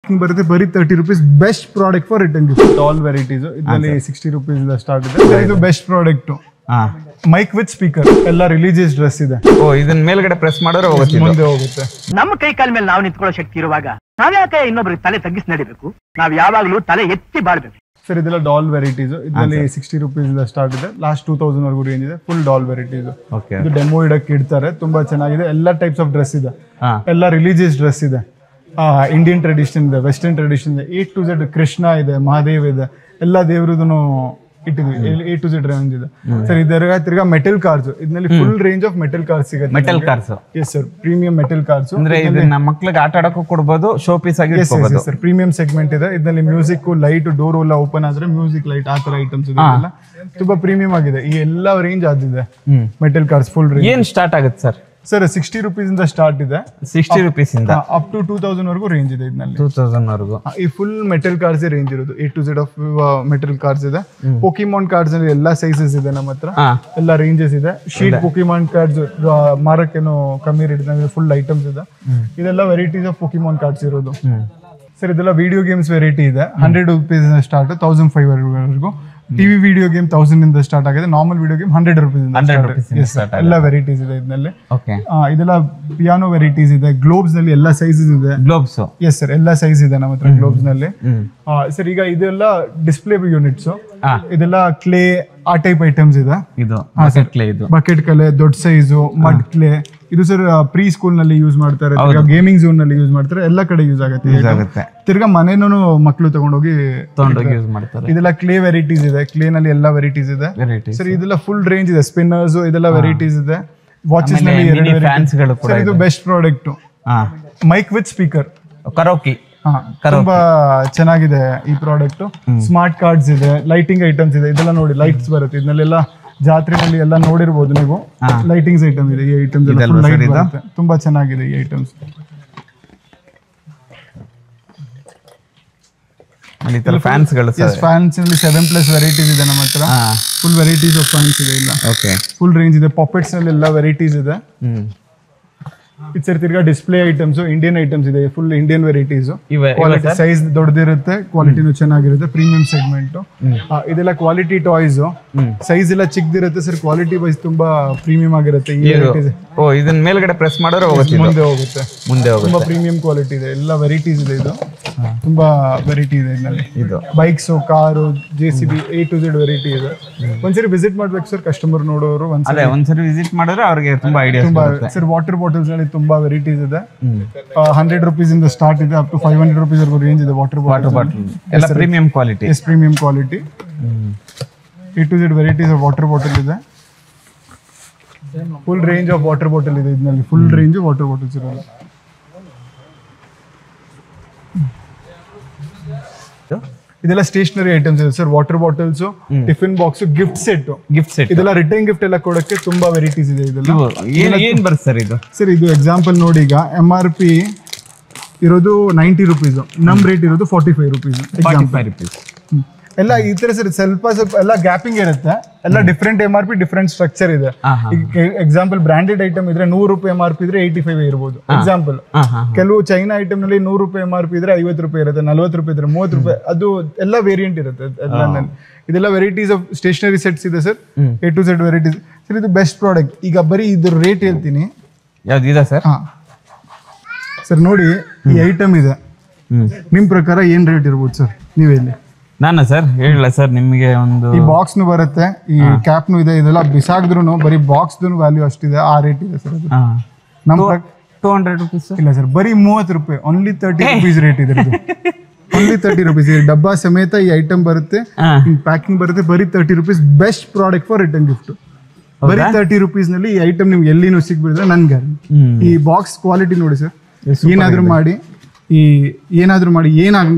Packing ಬರುತ್ತೆ ಬರೀ 30 rupees. Best product for return gift. All varieties ಇದರಲ್ಲಿ 60 rupees ಸ್ಟಾರ್ಟ್ ಇದೆ. ಇದು best product. Mic with speaker, ಎಲ್ಲ ರಿಲಿಜಿಯಸ್ ಡ್ರೆಸ್ ಇದೆ. ಇದನ್ನ ಮೇಲ್ಗಡೆ ಪ್ರೆಸ್ ಮಾಡಿದ್ರೆ ಮುಂದೆ ಹೋಗುತ್ತೆ. ನಮ್ಮ ಕೈ ಕಾಲ ಮೇಲೆ ನಾವು ನಿಂತ್ಕೊಳ್ಳೋ ಶಕ್ತಿ ಇರುವಾಗ ನಾವ್ಯಾಕೆ ಇನ್ನೊಬ್ರಿಗೆ ತಲೆ ತಗ್ಗಿಸಿ ನಡಿಬೇಕು? ನಾವ್ ಯಾವಾಗ್ಲೂ ತಲೆ ಎತ್ತಿ ಬಾಳ್ಬೇಕು. ಸರ್ ಇದೆಲ್ಲ ಡಾಲ್ ವೆರೈಟೀಸ್. ಇದರಲ್ಲಿ 60 rupees ಸ್ಟಾರ್ಟ್ ಇದೆ. ಲಾಸ್ಟ್ 2000 ವರೆಗೂ ರೇಂಜ್ ಇದೆ. Full doll varieties. ಇದು ಡೆಮೋ ಇಡಕ್ಕೆ ಇಡ್ತಾರೆ. ತುಂಬಾ ಚೆನ್ನಾಗಿದೆ. ಎಲ್ಲ ಟೈಪ್ಸ್ ಆಫ್ ಡ್ರೆಸ್ ಇದೆ. ಎಲ್ಲ ರಿಲಿಜಿಯಸ್ ಡ್ರೆಸ್ ಇದೆ. ಇಂಡಿಯನ್ ಟ್ರೆಡಿಷನ್ ಇದೆ, ವೆಸ್ಟರ್ನ್ ಟ್ರೆಡಿಷನ್ ಇದೆ. A to Z ಕೃಷ್ಣ ಇದೆ, ಮಹಾದೇವ್ ಇದೆ, ಎಲ್ಲ ದೇವ್ರದನ್ನು ಇಟ್ಟಿದ್ವಿ. A to Z ರೇಂಜ್ ಇದೆ. ಸರ್ ಇದರ ತಿರ್ಗಾ ಮೆಟಲ್ ಕಾರ್ಸ್. ಇದರಲ್ಲಿ full range of metal cars ಸಿಗುತ್ತೆ. Metal cars? Yes sir, premium metal cars. ಅಂದ್ರೆ ಇದನ್ನ ಮಕ್ಕಳಿಗೆ ಆಟ ಆಡಕ್ಕೂ ಕೊಡಬಹುದು, ಶೋ ಪೀಸ್ ಆಗಿ ಇಟ್ಕೋಬಹುದು. ಸರ್ ಪ್ರೀಮಿಯಂ ಸೆಗ್ಮೆಂಟ್ ಇದೆ. ಇದರಲ್ಲಿ ಮ್ಯೂಸಿಕ್, ಲೈಟ್, ಡೋರ್ ಎಲ್ಲ ಓಪನ್ ಆದ್ರೆ ಮ್ಯೂಸಿಕ್, ಲೈಟ್, ಆ ತರ ಐಟಮ್ಸ್ ಇದೆ. ತುಂಬಾ ಪ್ರೀಮಿಯಂ ಆಗಿದೆ. ಈ ಎಲ್ಲ ರೇಂಜ್ ಆದಿದೆ ಮೆಟಲ್ ಕಾರ್ಸ್. ಫುಲ್ ರೇಂಜ್ ಏನ್ ಸ್ಟಾರ್ಟ್ ಆಗುತ್ತೆ ಸರ್? ಸರ್ 60 rupees ಇಂದ ಸ್ಟಾರ್ಟ್ ಇದೆ. 60 rupees ಇಂದ ಅಪ್ ಟು 2000 ವರೆಗೂ ರೇಂಜ್ ಇದೆ. ಇದರಲ್ಲಿ 2000 ವರೆಗೂ ಈ ಫುಲ್ ಮೆಟಲ್ ಕಾರ್ಸ್ ರೇಂಜ್ ಇರೋದು. A to Z of metal cars ಇದೆ. ಪೋಕಿಮಾನ್ ಕಾರ್ಡ್ಸ್ ಅಲ್ಲಿ ಎಲ್ಲಾ ಸೈಜಸ್ ಇದೆ ನಮ್ಮ ಹತ್ರ. ಎಲ್ಲ ರೇಂಜಸ್ ಇದೆ. ಶೀಟ್ ಪೋಕಿಮಾನ್ ಕಾರ್ಡ್ಸ್ ಮಾರಕ್ಕೇನು ಕಮ್ಮಿ ರೇಟ್ ಫುಲ್ ಐಟಮ್ಸ್ ಇದೆ. ಇದೆಲ್ಲ ವೆರೈಟೀಸ್ ಆಫ್ ಪೋಕಿಮಾನ್ ಕಾರ್ಡ್ಸ್ ಇರೋದು. ಸರ್ ಇದೆಲ್ಲ ವಿಡಿಯೋ ಗೇಮ್ಸ್ ವೆರೈಟಿ ಇದೆ. 100 rupees ಸ್ಟಾರ್ಟ್, 1500 ವರೆಗೂ. ಟಿವಿ ವಿಡಿಯೋ ಗೇಮ್ 1000 ಇಂದ ಸ್ಟಾರ್ಟ್ ಆಗಿದೆ. ನಾರ್ಮಲ್ ವಿಡಿಯೋ ಗೇಮ್ 100 rupees ಎಲ್ಲ ವೆರೈಟೀಸ್ ಇದೆ ಇದರಲ್ಲಿ. ಇದೆಲ್ಲ ಪಿಯಾನೋ ವೆರೈಟೀಸ್ ಇದೆ. ಗ್ಲೋಬ್ಸ್ ನಲ್ಲಿ ಎಲ್ಲ ಸೈಜಸ್ ಇದೆ. ಗ್ಲೋಬ್ಸ್? ಎಸ್ ಸರ್, ಎಲ್ಲ ಸೈಜ್ ಇದೆ ನಮ್ಮ ಹತ್ರ ಗ್ಲೋಬ್ಸ್ ನಲ್ಲಿ. ಸರ್ ಈಗ ಇದೆಲ್ಲ ಡಿಸ್ಪ್ಲೇ ಯೂನಿಟ್ಸ್. ಇದೆಲ್ಲ ಕ್ಲೇ, ಆ ಟೈಪ್ ಐಟಮ್ಸ್ ಇದೆ. ಬಕೆಟ್ ಕ್ಲೇ, ದೊಡ್ಡ ಸೈಜು, ಮಡ್ ಕ್ಲೇ. ಇದು ಸರ್ ಪ್ರೀ ಸ್ಕೂಲ್ ನಲ್ಲಿ ಯೂಸ್ ಮಾಡ್ತಾರೆ, ಗೇಮಿಂಗ್ ಝೋನ್ ನಲ್ಲಿ ಯೂಸ್ ಮಾಡ್ತಾರೆ, ಎಲ್ಲ ಕಡೆ ಯೂಸ್ ಆಗುತ್ತೆ. ತಿರ್ಗಾ ಮನೇನೂ ಮಕ್ಕಳು ತಗೊಂಡೋಗಿ ಯೂಸ್ ಮಾಡ್ತಾರೆ. ಇದೆಲ್ಲ ಕ್ಲೇ ವೆರೈಟೀಸ್ ಇದೆ. ಕ್ಲೇ ನಲ್ಲಿ ಎಲ್ಲ ವೆರೈಟೀಸ್ ಇದೆ. ಸರ್ ಇದೆಲ್ಲ ಫುಲ್ ರೇಂಜ್ ಇದೆ. ಸ್ಪಿನ್ನರ್ಸ್, ಇದೆಲ್ಲ ವೆರೈಟೀಸ್ ಇದೆ. ವಾಚಸ್ ನಲ್ಲಿ ಇದು best product. Mic with speaker, karaoke. ತುಂಬಾ ಚೆನ್ನಾಗಿದೆ ಈ ಪ್ರಾಡಕ್ಟ್. ಸ್ಮಾರ್ಟ್ ಕಾರ್ಡ್ಸ್ ಇದೆ, ಲೈಟಿಂಗ್ ಐಟಮ್ಸ್ ಇದೆ. ಇದೆಲ್ಲ ನೋಡಿ, ಲೈಟ್ಸ್ ಬರುತ್ತೆ. ಇದನ್ನೆಲ್ಲ ಜಾತ್ರೆನಲ್ಲಿ ಎಲ್ಲ ನೋಡಿರ್ಬೋದು ನೀವು. ಲೈಟಿಂಗ್ಸ್ ಐಟಮ್ ಇದೆ. ಈ ಐಟಮ್ಸ್ ಎಲ್ಲ ತುಂಬಾ ಚೆನ್ನಾಗಿದೆ ಈ ಐಟಮ್ಸ್. ಫ್ಯಾನ್ಸ್ ನಲ್ಲಿ 7+ ವೆರೈಟೀಸ್ ಇದೆ ನಮ್ಮ ಹತ್ರ. ಫುಲ್ ವೆರೈಟೀಸ್ ಆಫ್ ಫ್ಯಾನ್ಸ್ ಇದೆ. ಇಲ್ಲ ಫುಲ್ ರೇಂಜ್ ಇದೆ. ಪಾಪೆಟ್ಸ್ ನಲ್ಲಿ ಎಲ್ಲ ವೆರೈಟೀಸ್ ಇದೆ. ಇದು ಸರ್ ತಿರ್ಗಾ ಡಿಸ್ಪ್ಲೇ ಐಟಮ್ಸ್, ಇಂಡಿಯನ್ ಐಟಮ್ಸ್ ಇದೆ. Full Indian varieties. Quality size ದೊಡ್ಡದಿರುತ್ತೆ, ಕ್ವಾಲಿಟಿನೂ ಚೆನ್ನಾಗಿರುತ್ತೆ. Premium segment. ಇದೆಲ್ಲ ಕ್ವಾಲಿಟಿ ಟಾಯ್ಸ್. ಸೈಜ್ ಎಲ್ಲ ಚಿಕ್ಕದಿರುತ್ತೆ ಸರ್. ಕ್ವಾಲಿಟಿ ವೈಸ್ ತುಂಬಾ ಪ್ರೀಮಿಯಂ ಆಗಿರುತ್ತೆ. ಇದನ್ನ ಮೇಲ್ಗಡೆ ಪ್ರೆಸ್ ಮಾಡಿದ್ರೆ ಮುಂದೆ ಹೋಗುತ್ತೆ. ತುಂಬಾ ಪ್ರೀಮಿಯಂ ಕ್ವಾಲಿಟಿ ಇದೆ. ಎಲ್ಲ ವೆರೈಟೀಸ್ ಇದೆ. ಇದು ತುಂಬಾ ವೆರೈಟಿ ಇದೆ ಇದರಲ್ಲಿ. Bikes, car, JCB, A to Z variety ಇದೆ. ಒಂದ್ಸರಿ ವಿಸಿಟ್ ಮಾಡ್ಬೇಕು ಸರ್ ಕಸ್ಟಮರ್ ನೋಡೋರು. ಒಂದ್ಸರಿ ವಿಸಿಟ್ ಮಾಡಿದ್ರೆ ಅವ್ರಿಗೆ ತುಂಬಾ ಐಡಿಯಾ ಸರ್. ವಾಟರ್ ಬಾಟಲ್ಸ್ ನಲ್ಲಿ ತುಂಬಾ ವೆರೈಟೀಸ್ ಇದೆ. 100 rupees ಇಂದ ಸ್ಟಾರ್ಟ್ ಇದೆ. ಅಪ್ ಟು 500 rupees ವರೆಗೂ ರೇಂಜ್ ಇದೆ. ವಾಟರ್ ಬಾಟಲ್ ಎಲ್ಲ premium quality. Yes, premium quality. A to Z varieties of water bottle ಇದೆ. Full range of water bottle ಇದೆ ಇದರಲ್ಲಿ. ಫುಲ್ ರೇಂಜ್ ವಾಟರ್ ಬಾಟಲ್ಸ್ ಇರೋದು. ಇದೆಲ್ಲ ಸ್ಟೇಷನರಿ ಐಟಮ್ಸ್ ಇದೆ sir. Water bottles, tiffin box, gift set. ಇದೆಲ್ಲ return gift ಎಲ್ಲ ಕೊಡಕ್ಕೆ ತುಂಬಾ ವೆರೈಟೀಸ್ ಇದೆ. ಇದೆಲ್ಲ ಏನ್ ಬರುತ್ತೆ ಸರ್ ಇದು? ಸರ್ ಇದು ಎಕ್ಸಾಂಪಲ್ ನೋಡಿ, ಈಗ MRP ಇರೋದು 90 rupees, ನಮ್ ರೇಟ್ ಇರೋದು 45 rupees. ಎಲ್ಲ ಈ ತರ ಸರ್ ಸ್ವಲ್ಪ ಎಲ್ಲ ಗ್ಯಾಪಿಂಗ್ ಇರುತ್ತೆ. ಎಲ್ಲ ಡಿಫ್ರೆಂಟ್ MRP, ಡಿಫ್ರೆಂಟ್ ಸ್ಟ್ರಕ್ಚರ್ ಇದೆ. ಎಕ್ಸಾಂಪಲ್ ಬ್ರಾಂಡೆಡ್ ಐಟಮ್ ಇದ್ರೆ 100 ರೂಪಾಯಿ MRP ಇದ್ರೆ 85 ಇರ್ಬೋದು. ಎಕ್ಸಾಂಪಲ್ ಕೆಲವು ಚೈನಾ ಐಟಮ್ ನಲ್ಲಿ 100 ರೂಪಾಯಿ MRP ಇದ್ರೆ 50 ರೂಪಾಯಿ ಇರುತ್ತೆ, 40 ರೂಪಾಯಿ ಇದ್ರೆ 30 ರೂಪಾಯಿ. ಅದು ಎಲ್ಲ ವೇರಿಯಂಟ್ ಇರುತ್ತೆ. ಇದೆಲ್ಲ ವೆರೈಟೀಸ್ ಆಫ್ ಸ್ಟೇಷನರಿ ಸೆಟ್ಸ್ ಇದೆ sir. A to Z varieties. Sir ಇದು ಬೆಸ್ಟ್ ಪ್ರಾಡಕ್ಟ್. ಈಗ ಬರೀ ಇದ್ರ ರೇಟ್ ಹೇಳ್ತೀನಿ. ಯಾವ್ದಿದೆ ಸರ್? ಸರ್ ನೋಡಿ, ಈ ಐಟಮ್ ಇದೆ. ನಿಮ್ ಪ್ರಕಾರ ಏನ್ ರೇಟ್ ಇರ್ಬೋದು ಸರ್? ನೀವ್ ಹೇಳಿ. ನಾನು ಸರ್ ಹೇಳಿಲ್ಲ ಸರ್ ನಿಮಗೆ. ಒಂದು ಈ ಬಾಕ್ಸ್ ಬರುತ್ತೆ, ಈ ಕ್ಯಾಪ್ನು ಇದೆ. ಇದೆಲ್ಲ ಬಿಸಾಕ್ದ್ರು ಬರೀ ಬಾಕ್ಸ್ ವ್ಯಾಲ್ಯೂ ಅಷ್ಟಿದೆ. ಆ ರೇಟ್ ಇದೆ ಸರ್. ನಮ್ಮ 200 rupees ಇಲ್ಲ ಸರ್, ಬರೀ 30 ರೂಪಾಯಿ. ಓನ್ಲಿ 30 rupees ರೇಟ್ ಇದೆ. Only 30 rupees. ಡಬ್ಬಾ ಸಮೇತ ಈ ಐಟಮ್ ಬರುತ್ತೆ. ಪ್ಯಾಕಿಂಗ್ ಬರುತ್ತೆ. ಬರೀ 30 rupees. Best product for return gift. ಬರೀ 30 rupees ನಲ್ಲಿ ಈ ಐಟಮ್ ನಿಮ್ಗೆ ಎಲ್ಲಿನೂ ಸಿಗ್ಬಿಡಿದ್ರೆ ನನ್ ಗ್ಯಾರಂಟಿ. ಈ ಬಾಕ್ಸ್ ಕ್ವಾಲಿಟಿ ನೋಡಿ ಸರ್. ಏನಾದ್ರೂ ಮಾಡಿ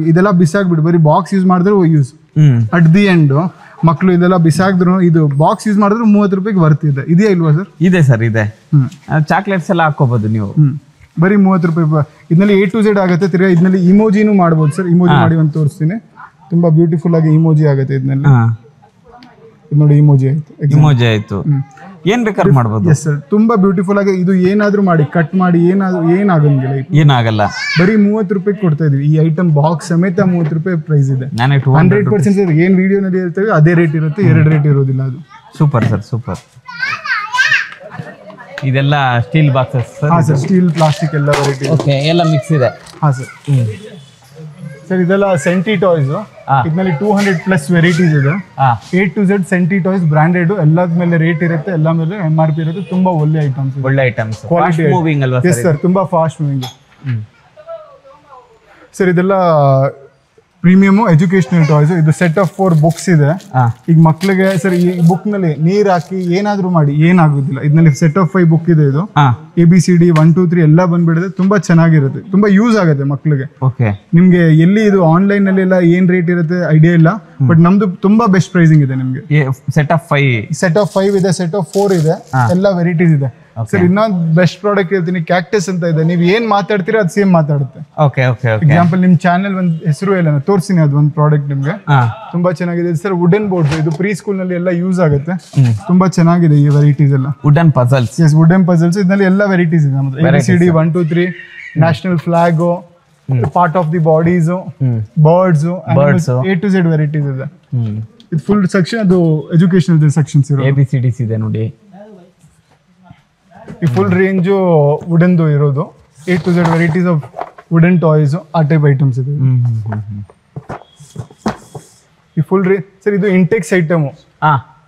ಇದೆಲ್ಲ ಬಿಸಾಕ್ಬಿಡು. ಬರೀ ಬಾಕ್ಸ್ ಯೂಸ್ ಮಾಡಿದ್ರೆ ಯೂಸ್. ಅಟ್ ದಿ ಎಂಡ್ ಮಕ್ಕಳು ಇದೆಲ್ಲ ಬಿಸಾಕ್ದ್ರು, ಇದು ಬಾಕ್ಸ್ ಯೂಸ್ ಮಾಡಿದ್ರೆ 30 ರೂಪಾಯಿಗೆ ಬರ್ತಿದೆ. ಇದೆಯಾ ಇಲ್ವಾ ಸರ್? ಇದೆ ಸರ್, ಇದೆ. ಚಾಕ್ಲೇಟ್ಸ್ ಎಲ್ಲ ಹಾಕೋಬಹುದು ನೀವು. ಬರೀ 30 ರೂಪಾಯಿ. ಇದರಲ್ಲಿ A to Z ಆಗುತ್ತೆ. ತಿರ್ಗಾ ಇದರಲ್ಲಿ ಇಮೋಜಿನೂ ಮಾಡ್ಬೋದು ಸರ್. ಇಮೋಜಿ ಮಾಡಿ ಒಂದು ತೋರಿಸ್ತೀನಿ. ತುಂಬಾ ಬ್ಯೂಟಿಫುಲ್ ಆಗಿ ಇಮೋಜಿ ಆಗುತ್ತೆ ಇದರಲ್ಲಿ. ನೋಡಿ, ಇಮೋಜಿ ಆಯ್ತು. ಏನ್ ಬೇಕಾದ್ರೂ ಮಾಡ್ಬೋದು. ಎಸ್ ಸರ್, ತುಂಬಾ ಬ್ಯೂಟಿಫುಲ್ ಆಗಿ ಇದು ಏನಾದ್ರೂ ಮಾಡಿ ಕಟ್ ಮಾಡಿ ಏನಾಗಂಗಿಲ್ಲ. ಏನಾಗಲ್ಲ. ಬರೀ 30 ರೂಪಾಯಿ ಕೊಡ್ತಾ ಇದೀವಿ. ಈ ಐಟಮ್ ಬಾಕ್ಸ್ ಸಮೇತ 30 ರೂಪಾಯಿ ಪ್ರೈಸ್ ಇದೆ. 100% ಏನ್ ವಿಡಿಯೋನಲ್ಲಿ ಇರ್ತೇವೆ ಅದೇ ರೇಟ್ ಇರುತ್ತೆ, 2 ರೇಟ್ ಇರೋದಿಲ್ಲ. ಅದು ಸೂಪರ್ ಸರ್, ಸೂಪರ್. ಇದೆಲ್ಲ ಸ್ಟೀಲ್ ಬಾಕ್ಸಸ್ ಸರ್? ಹಾ ಸರ್, ಸ್ಟೀಲ್ ಪ್ಲಾಸ್ಟಿಕ್ ಎಲ್ಲ ವೆರೈಟಿ. ಓಕೆ, ಎಲ್ಲ ಮಿಕ್ಸ್ ಇದೆ. ಹಾ ಸರ್. ಸರ್ ಇದೆಲ್ಲ ಸೆಂಟಿ ಟಾಯ್ಸ್. ಇದರಲ್ಲಿ 200+ ವೆರೈಟೀಸ್ ಇದೆ. A to Z centi toys branded, ಎಲ್ಲದ ಮೇಲೆ ರೇಟ್ ಇರುತ್ತೆ, ಎಲ್ಲ ಮೇಲೆ MRP ಇರುತ್ತೆ. ತುಂಬಾ ಒಳ್ಳೆ ಐಟಮ್ಸ್, ಒಳ್ಳೆ ಐಟಮ್ಸ್, ಕ್ವಾಲಿಟಿ ಮೂವಿಂಗ್ ಅಲ್ವಾ ಎಸ್ ಸರ್, ತುಂಬಾ ಫಾಸ್ಟ್ ಮೂವಿಂಗ್. ಸರ್ ಇದೆಲ್ಲ ಪ್ರೀಮಿಯಮ್ ಎಜುಕೇಶನಲ್ ಟಾಯ್ಸ್. ಇದು ಸೆಟ್ ಆಫ್ 4 ಬುಕ್ಸ್ ಇದೆ. ಈಗ ಮಕ್ಳಿಗೆ ಸರ್ ಈ ಬುಕ್ ನಲ್ಲಿ ನೀರ್ ಹಾಕಿ ಏನಾದ್ರೂ ಮಾಡಿ ಏನಾಗುದಿಲ್ಲ. ಇದರಲ್ಲಿ ಸೆಟ್ ಆಫ್ 5 ಬುಕ್ ಇದೆ. ಇದು ABCD 1 2 3 ಎಲ್ಲ ಬಂದ್ಬಿಡುತ್ತೆ. ತುಂಬಾ ಚೆನ್ನಾಗಿರುತ್ತೆ, ತುಂಬಾ ಯೂಸ್ ಆಗುತ್ತೆ ಮಕ್ಳಿಗೆ. ನಿಮ್ಗೆ ಎಲ್ಲಿ ಇದು ಆನ್ಲೈನ್ ನಲ್ಲಿ ಎಲ್ಲ ಏನ್ ರೇಟ್ ಇರುತ್ತೆ ಐಡಿಯಾ ಇಲ್ಲ, ಬಟ್ ನಮ್ದು ತುಂಬಾ ಬೆಸ್ಟ್ ಪ್ರೈಸಿಂಗ್ ಇದೆ ನಿಮ್ಗೆ. ಸೆಟ್ ಆಫ್ 5 ಇದೆ, ಸೆಟ್ ಆಫ್ 4 ಇದೆ, ಎಲ್ಲ ವೆರೈಟೀಸ್ ಇದೆ. ಸರ್ ಇನ್ನೊಂದು ಬೆಸ್ಟ್ ಪ್ರಾಡಕ್ಟ್ ಹೇಳ್ತೀನಿ, ಕ್ಯಾಕ್ಟಸ್ ಅಂತ ಇದೆ. ನೀವು ಏನ್ ಮಾತಾಡ್ತೀರಾ ಅದು ಸೇಮ್ ಮಾತಾಡುತ್ತೆ. ಎಕ್ಸಾಂಪಲ್ ನಿಮ್ ಚಾನೆಲ್ ಒಂದ್ ಹೆಸರು ಎಲ್ಲ ತೋರಿಸ್ತೀನಿ, ಅದು ಒಂದು ಪ್ರಾಡಕ್ಟ್ ನಿಮ್ಗೆ ತುಂಬಾ ಚೆನ್ನಾಗಿದೆ. ಸರ್ ವುಡನ್ ಬೋರ್ಡ್ಸ್, ಇದು ಪ್ರೀ ಸ್ಕೂಲ್ ನಲ್ಲಿ ಎಲ್ಲ ಯೂಸ್ ಆಗುತ್ತೆ. ತುಂಬಾ ಚೆನ್ನಾಗಿದೆ ಈ ವೆರೈಟೀಸ್ ಎಲ್ಲ. Wooden puzzles. Yes, wooden puzzles. ಇದರಲ್ಲಿ ಎಲ್ಲ ವೆರೈಟೀಸ್ ಇದೆ. ABCD 1 2 3, national flag, part of the bodies, birds, A to Z varieties ಇದೆ. ಇದು ಫುಲ್ ಸೆಕ್ಷನ್, ಅದು ಎಜುಕೇಶನಲ್ ಸೆಕ್ಷನ್ಸ್ ಇರೋ ABCDs ಇದೆ ನೋಡಿ. ಈ ಫುಲ್ ರೇಂಜು ವುಡನ್ದು ಇರೋದು. A to Z varieties of wooden toys, ಆ ಟೈಪ್ ಐಟಮ್ಸ್ ಇದೆ. ಈ ಫುಲ್ ಸರ್ ಇದು ಇಂಟೆಕ್ಸ್ ಐಟಮ್,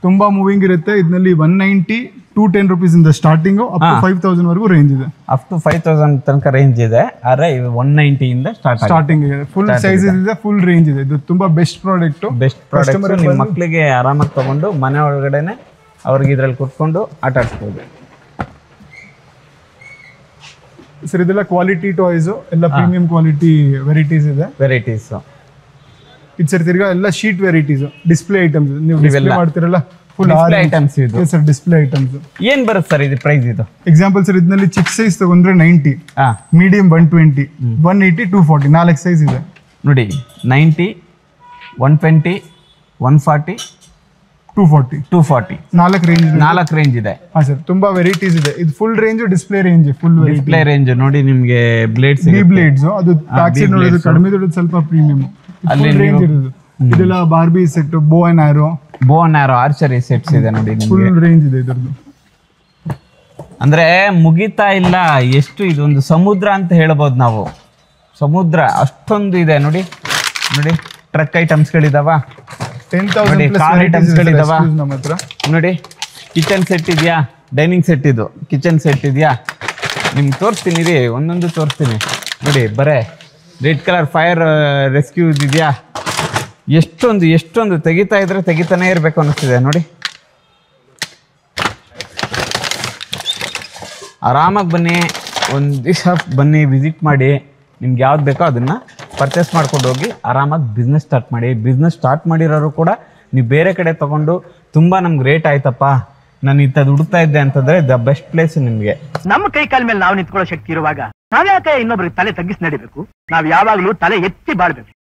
ತುಂಬಾ ಮೂವಿಂಗ್ ಇರುತ್ತೆ. ಇದರಲ್ಲಿ 190 to 10 ರೂಪೀಸ್ ಇಂದ ಸ್ಟಾರ್ಟಿಂಗ್ ಅಪ್ ಟು 5000 ವರೆಗೂ ರೇಂಜ್ ಇದೆ. ಅಪ್ ಟು 5000 ತನಕ ರೇಂಜ್ ಇದೆ. ಆದ್ರೆ 190 ಇಂದ ಸ್ಟಾರ್ಟಿಂಗ್ ಇದೆ. ಫುಲ್ ಸೈಜಸ್ ಇದೆ, ಫುಲ್ ರೇಂಜ್ ಇದೆ. ಇದು ತುಂಬಾ ಬೆಸ್ಟ್ ಪ್ರಾಡಕ್ಟ್. ನಿಮ್ಮ ಮಕ್ಕಳಿಗೆ ಆರಾಮಾಗಿ ತಗೊಂಡು ಮನೆ ಒಳಗಡೆನೆ ಅವ್ರಿಗೆ ಇದ್ರಲ್ಲಿ ಕುತ್ಕೊಂಡು ಆಟ ಆಡ್ಸ್ಬೋದು. ಸರ್ ಇದೆಲ್ಲ ಕ್ವಾಲಿಟಿ ಟಾಯ್ಸ್, ಎಲ್ಲ ಪ್ರೀಮಿಯಂ ಕ್ವಾಲಿಟಿ ವೆರೈಟೀಸ್ ಇದೆ. ಇದು ಸರ್ ತಿರ್ಗಾ ಎಲ್ಲ ಶೀಟ್ ವೆರೈಟೀಸ್, ಡಿಸ್ಪ್ಲೇ ಐಟಮ್ಸ್. ನೀವು ಡಿಸ್ಪ್ಲೇ ಮಾಡ್ತಿರಲ್ಲ, ಫುಲ್ ಐಟಮ್ಸ್ ಇದು. ಸರ್ ಡಿಸ್ಪ್ಲೇ ಐಟಮ್ಸ್ ಏನ್ ಬರುತ್ತೆ ಸರ್ ಇದು ಪ್ರೈಸ್? ಇದು ಎಕ್ಸಾಂಪಲ್ ಸರ್ ಇದರಲ್ಲಿ ಚಿಕ್ಕ ಸೈಜ್ ತಗೊಂಡ್ರೆ 90, ಮೀಡಿಯಂ 120, 180, 240, 4 ಸೈಜ್ ಇದೆ ನೋಡಿ. 90, 120, 140, 240, 4 ರೇಂಜ್ ಇದೆ. ಹಾ ಸರ್, ತುಂಬಾ ವೆರೈಟೀಸ್ ಇದೆ. ಇದು full range, display range, full display range ನೋಡಿ. ನಿಮ್ಗೆ ಬ್ಲೇಡ್ಸ್, ಬ್ಲೇಡ್ಸ್, ಅದು ಬ್ಯಾಕ್ ಸೈಡ್ ನೋಡೋದು ಕಡಿಮೆ ದೊಡ್ಡದು, ಸ್ವಲ್ಪ ಪ್ರೀಮಿಯಂ ಅಲ್ಲಿ ರೇಂಜ್ ಇರೋದು. ಇದೆಲ್ಲ ಬಾರ್ಬಿ ಸೆಟ್, ಬೋ ಅಂಡ್ ಆರೋ ಆರ್ಚರಿ ಸೆಟ್ಸ್ ಇದೆ ನೋಡಿ. ಫುಲ್ ರೇಂಜ್ ಇದೆ ಇದರದ್ದು. ಅಂದ್ರೆ ಮುಗಿತಾ ಇಲ್ಲ. ಎಷ್ಟು ಇದೊಂದು ಸಮುದ್ರ ಅಂತ ಹೇಳ್ಬೋದು ನಾವು. ಸಮುದ್ರ ಅಷ್ಟೊಂದು ಇದೆ ನೋಡಿ. ನೋಡಿ ಟ್ರಕ್ ಐಟಮ್ಸ್ಗಳಿದಾವ, 10,000 ಕಾರ್ ಐಟಮ್ಸ್ಗಳಿದಾವ ನೋಡಿ. ಕಿಚನ್ ಸೆಟ್ ಇದೆಯಾ, ಡೈನಿಂಗ್ ಸೆಟ್, ಇದು ಕಿಚನ್ ಸೆಟ್ ಇದೆಯಾ, ನಿಮ್ಗೆ ತೋರಿಸ್ತೀನಿ ರೀ, ಒಂದೊಂದು ತೋರಿಸ್ತೀನಿ ನೋಡಿ. ಬರೇ ರೆಡ್ ಕಲರ್ ಫೈರ್ ರೆಸ್ಕ್ಯೂ ಇದೆಯಾ. ಎಷ್ಟೊಂದು ತೆಗಿತಾ ಇದ್ರೆ ತೆಗಿತಾನೆ ಇರಬೇಕು ಅನ್ನಿಸ್ತಿದೆ ನೋಡಿ. ಆರಾಮಾಗಿ ಬನ್ನಿ, ಒಂದು ದಿವಸ ಬನ್ನಿ, ವಿಸಿಟ್ ಮಾಡಿ. ನಿಮ್ಗೆ ಯಾವ್ದು ಬೇಕೋ ಅದನ್ನು ಪರ್ಚೇಸ್ ಮಾಡ್ಕೊಂಡು ಹೋಗಿ ಆರಾಮಾಗಿ ಬಿಸ್ನೆಸ್ ಸ್ಟಾರ್ಟ್ ಮಾಡಿ. ಬಿಸ್ನೆಸ್ ಸ್ಟಾರ್ಟ್ ಮಾಡಿರೋರು ಕೂಡ ನೀವು ಬೇರೆ ಕಡೆ ತೊಗೊಂಡು ತುಂಬ ನಮ್ಗೆ ರೇಟ್ ಆಯ್ತಪ್ಪ, ನಾನು ಇಂಥದ್ದು ಹುಡುಕ್ತಾ ಇದ್ದೆ ಅಂತಂದರೆ ದ ಬೆಸ್ಟ್ ಪ್ಲೇಸ್ ನಿಮಗೆ. ನಮ್ಮ ಕೈ ಕಾಲ ಮೇಲೆ ನಾವು ನಿಂತ್ಕೊಳ್ಳೋ ಶಕ್ತಿ ಇರುವಾಗ ನಾವ್ಯಾಕೆ ಇನ್ನೊಬ್ರಿಗೆ ತಲೆ ತಗ್ಗಿಸಿ ನಡಿಬೇಕು? ನಾವ್ ಯಾವಾಗ್ಲೂ ತಲೆ ಎತ್ತಿ ಬಾಳ್ಬೇಕು.